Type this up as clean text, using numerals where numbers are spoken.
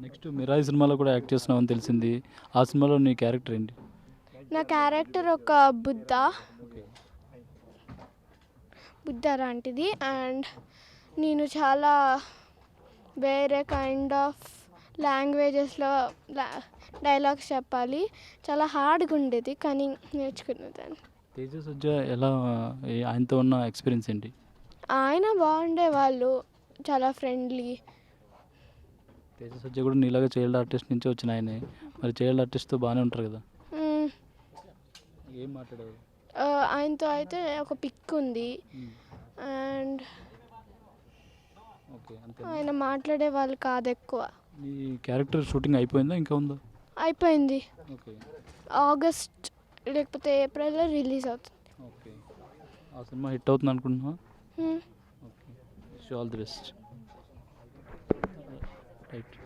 Next 'Mirai' సినిమాలో కూడా act చేస్తున్నావని తెలిసింది. ఆ సినిమాలో నీ క్యారెక్టర్ ఏంటి? నా క్యారెక్టర్ ఒక బుద్ధ ఓకే. బుద్ధ లాంటిది. అండ్ నేను చాలా వేరే కైండ్ ఆఫ్ లాంగ్వేజెస్లో డైలాగ్స్ చెప్పాలి. చాలా హార్డ్గా ఉండేది కానీ నేర్చుకునేదాన్ని. తేజ సజ్జా ఎలా ఆయనతో ఉన్న ఎక్స్పీరియన్స్ ఏంటి? ఆయన బాగుండేవాళ్ళు, చాలా ఫ్రెండ్లీ. తేజ సజ్జా కూడా నీలాగా చైల్డ్ ఆర్టిస్ట్ నుంచి వచ్చిన ఆయనే. మరి చైల్డ్ ఆర్టిస్ట్తో బాగానే ఉంటారు కదా? ఏం మాట్లాడేవారు? ఆయనతో అయితే ఒక పిక్ ఉంది. అండ్ ఓకే, అంతే. ఆయన మాట్లాడే వాళ్ళు కాదు ఎక్కువ. నీ క్యారెక్టర్ షూటింగ్ అయిపోయిందా, ఇంకా ఉందా? అయిపోయింది. ఓకే. ఆగస్ట్ లేకపోతే ఏప్రిల్లో రిలీజ్ అవుతుంది. ఓకే. ఆ సినిమా హిట్ అవుతుంది అనుకుంటున్నావా? Hmm. Okay. Wish all the best. Right.